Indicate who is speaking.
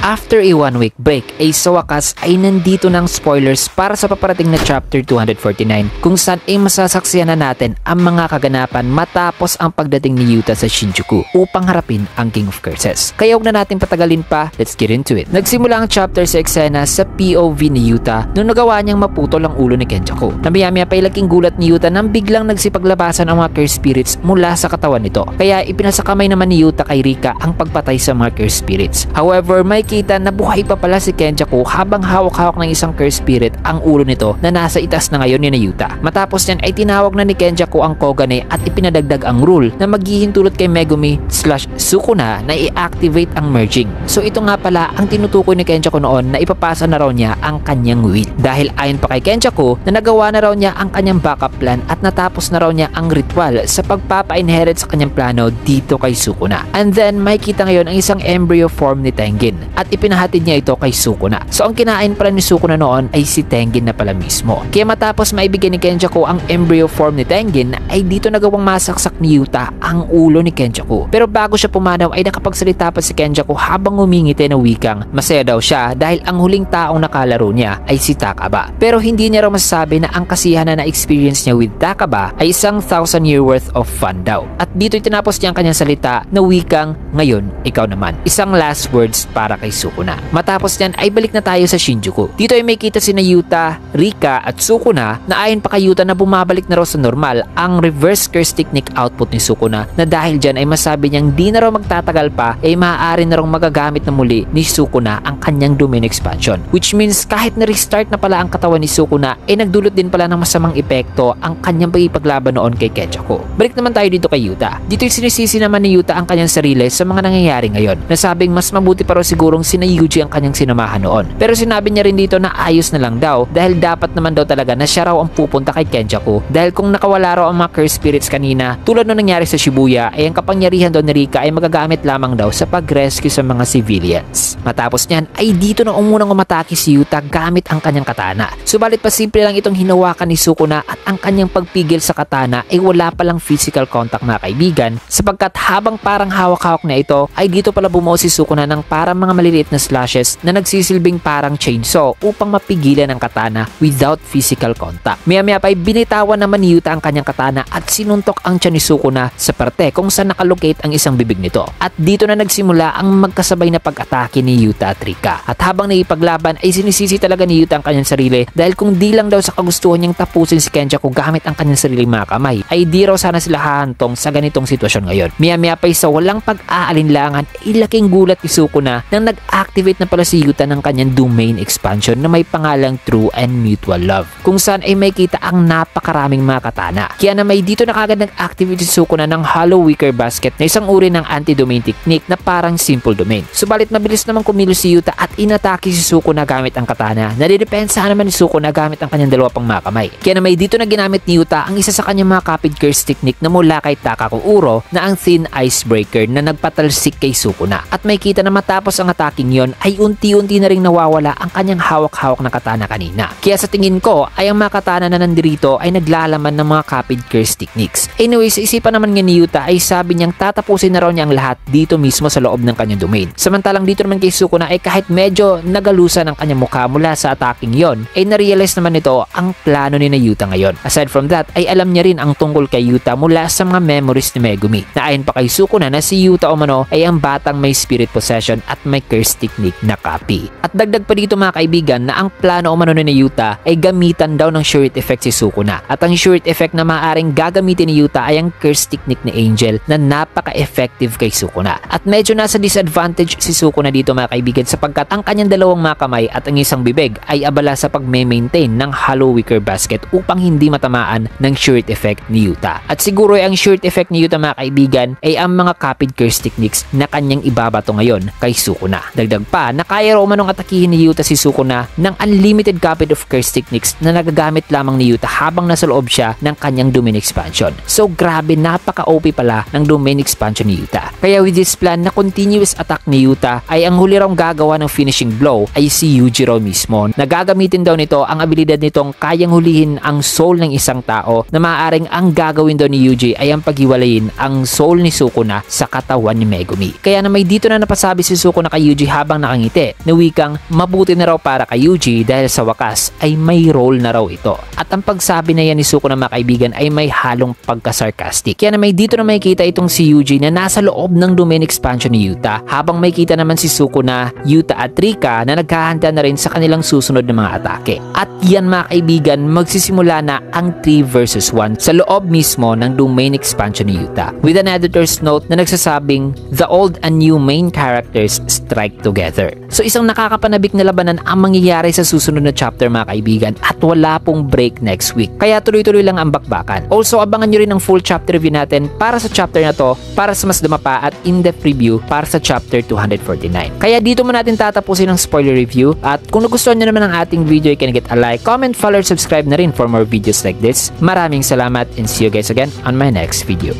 Speaker 1: After a 1-week break, ay sa wakas ay nandito ng spoilers para sa paparating na chapter 249 kung saan ay masasaksiyan na natin ang mga kaganapan matapos ang pagdating ni Yuta sa Shinjuku upang harapin ang King of Curses. Kaya huwag na natin patagalin pa, let's get into it. Nagsimula ang chapter sa eksena sa POV ni Yuta nung nagawa niyang maputol ang ulo ni Kenjaku. Namaya-maya pa laking gulat ni Yuta nang biglang nagsipaglabasan ang mga curse spirits mula sa katawan nito. Kaya ipinasakamay naman ni Yuta kay Rika ang pagpatay sa mga curse spirits. However, may kita na buhay pa pala si Kenjaku habang hawak-hawak ng isang curse spirit ang ulo nito na nasa itaas na ngayon ni Yuta. Matapos niyan ay tinawag na ni Kenjaku ang Kogane at ipinadagdag ang rule na maghihintulot kay Megumi/Sukuna na i-activate ang merging. So ito nga pala ang tinutukoy ni Kenjaku noon na ipapasa na raw niya ang kanyang will. Dahil ayon pa kay Kenjaku na nagawa na raw niya ang kanyang backup plan at natapos na raw niya ang ritual sa pagpapa-inherit sa kanyang plano dito kay Sukuna. And then may kita ngayon ang isang embryo form ni Tengen at ipinahatid niya ito kay Sukuna. So ang kinain pala ni Sukuna noon ay si Tengen na pala mismo. Kaya matapos maibigay ni Kenjaku ang embryo form ni Tengen ay dito nagawang masaksak ni Yuta ang ulo ni Kenjaku. Pero bago siya pumanaw ay nakapagsalita pa si Kenjaku habang ngumingiti na wikang masaya daw siya dahil ang huling taong nakalaro niya ay si Takaba. Pero hindi niya raw masasabi na ang kasiyahan na na-experience niya with Takaba ay isang 1,000-year worth of fun daw. At dito tinapos niya ang kanyang salita na wikang ngayon ikaw naman. Isang last words para kay Sukuna. Matapos niyan ay balik na tayo sa Shinjuku. Dito ay may kita sina Yuta, Rika at Sukuna na ayon pa kay Yuta na bumabalik na raw sa normal ang reverse curse technique output ni Sukuna na dahil dyan ay masabi niyang di na raw magtatagal pa ay maaari na raw magagamit na muli ni Sukuna ang kanyang domain expansion. Which means kahit na-restart na pala ang katawan ni Sukuna ay nagdulot din pala ng masamang epekto ang kanyang pagipaglaban noon kay Kenjaku. Balik naman tayo dito kay Yuta. Dito ay sinisisi naman ni Yuta ang kanyang sarili sa mga nangyayari ngayon. Nasabing mas mabuti pa raw sigurong sina Yuji ang kanyang sinamahan noon. Pero sinabi niya rin dito na ayos na lang daw dahil dapat naman daw talaga na siya raw ang pupunta kay Kenjaku dahil kung nakawala raw ang mga curse spirits kanina tulad nung nangyari sa Shibuya ay ang kapangyarihan daw ni Rika ay magagamit lamang daw sa pag-rescue sa mga civilians. Matapos niyan ay dito na umunang umatake si Yuta gamit ang kanyang katana. Subalit pa simple lang itong hinawakan ni Sukuna at ang kanyang pagpigil sa katana ay wala palang physical contact na kaibigan sapagkat habang parang hawak-hawak na ito ay dito pala bumuo si Sukuna ng parang mga maliliit na slashes na nagsisilbing parang chainsaw upang mapigilan ang katana without physical contact. Maya-maya pa ay binitawan naman ni Yuta ang kanyang katana at sinuntok ang tiyan ni Sukuna sa parte kung saan nakalocate ang isang bibig nito. At dito na nagsimula ang magkasabay na pag-atake ni Yuta at Rika. At habang naipaglaban ay sinisisi talaga ni Yuta ang kanyang sarili dahil kung di lang daw sa kagustuhan niyang tapusin si Kenjaku gamit ang kanyang sariling mga kamay ay di raw sana sila hahantong sa ganitong sitwasyon ngayon. Maya-maya pa sa walang pag-aalinlangan ay laking gulat ni Sukuna nang nag-activate na pala si Yuta ng kanyang domain expansion na may pangalang True and Mutual Love kung saan ay may kita ang napakaraming mga katana. Kaya na may dito na kagad nag-activate si Sukuna ng Hollow Wicker Basket na isang uri ng anti-domain technique na parang simple domain. Subalit mabilis naman kumilos si Yuta at inatake si Sukuna gamit ang katana. Nadidepensahan naman ni Sukuna gamit ang kanyang dalawa pang mga kamay. Kaya na may dito na ginamit ni Yuta ang isa sa kanyang mga copied curse technique na mula kay Takakuuro na ang Thin Icebreaker na nagpatalsik kay Sukuna. At may kita na matapos ang ataking yon ay unti-unti na ring nawawala ang kanyang hawak-hawak na katana kanina. Kaya sa tingin ko ay ang mga katana na nandirito ay naglalaman ng mga copied curse techniques. Anyway, sa isipan naman nga ni Yuta ay sabi niyang tatapusin na raw niya ang lahat dito mismo sa loob ng kanyang domain. Samantalang dito naman kay Sukuna ay kahit medyo nagalusan ang kanyang mukha mula sa ataking yon ay narealize naman nito ang plano ni Yuta ngayon. Aside from that ay alam niya rin ang tungkol kay Yuta mula sa mga memories ni Megumi na ayon pa kay Sukuna na si Yuta umano ay ang batang may spirit possession at may curse technique na copy. At dagdag pa dito mga kaibigan na ang plano umano ni Yuta ay gamitan daw ng Shuriken effect si Sukuna. At ang Shuriken effect na maaaring gagamitin ni Yuta ay ang curse technique ni Angel na napaka-effective kay Sukuna. At medyo nasa disadvantage si Sukuna dito mga kaibigan sapagkat ang kanyang dalawang mga kamay at ang isang bibig ay abala sa pag-maintain ng Hollow Wicker Basket upang hindi matamaan ng Shuriken effect ni Yuta. At siguro ay ang Shuriken effect ni Yuta mga kaibigan ay ang mga copied curse techniques na kanyang ibabato ngayon kay Sukuna. Dagdag pa na kaya raw manong atakihin ni Yuta si Sukuna ng unlimited copy of curse techniques na nagagamit lamang ni Yuta habang nasa loob siya ng kanyang domain expansion. So grabe, napaka-OP pala ng domain expansion ni Yuta. Kaya with this plan na continuous attack ni Yuta ay ang huli raw gagawa ng finishing blow ay si Yujiro mismo. Nagagamitin daw nito ang abilidad nitong kayang hulihin ang soul ng isang tao na maaaring ang gagawin daw ni Yuji ay ang paghiwalayin ang soul ni Sukuna sa katawan ni Megumi. Kaya na may dito na napasabi si Sukuna kay Yuji habang nakangiti na wikang mabuti na raw para kay Yuji dahil sa wakas ay may role na raw ito. At ang pagsabi na yan ni Zuko ng mga kaibigan ay may halong pagka-sarcastic. Kaya na may dito na makikita itong si Yuji na nasa loob ng domain expansion ni Yuta, habang may kita naman si Zuko na Yuta at Rika na naghahanda na rin sa kanilang susunod na mga atake. At yan mga kaibigan, magsisimula na ang 3 versus 1 sa loob mismo ng domain expansion ni Yuta, with an editor's note na nagsasabing the old and new main characters strike together. So isang nakakapanabik na labanan ang mangyayari sa susunod na chapter mga kaibigan, at wala pong break next week. Kaya tuloy-tuloy lang ang bakbakan. Also, abangan nyo rin ang full chapter review natin para sa chapter na to, para sa mas dumapa at in-depth review para sa chapter 249. Kaya dito mo natin tatapusin ang spoiler review, at kung nagustuhan nyo naman ang ating video, you can get a like, comment, follow, subscribe na rin for more videos like this. Maraming salamat and see you guys again on my next video.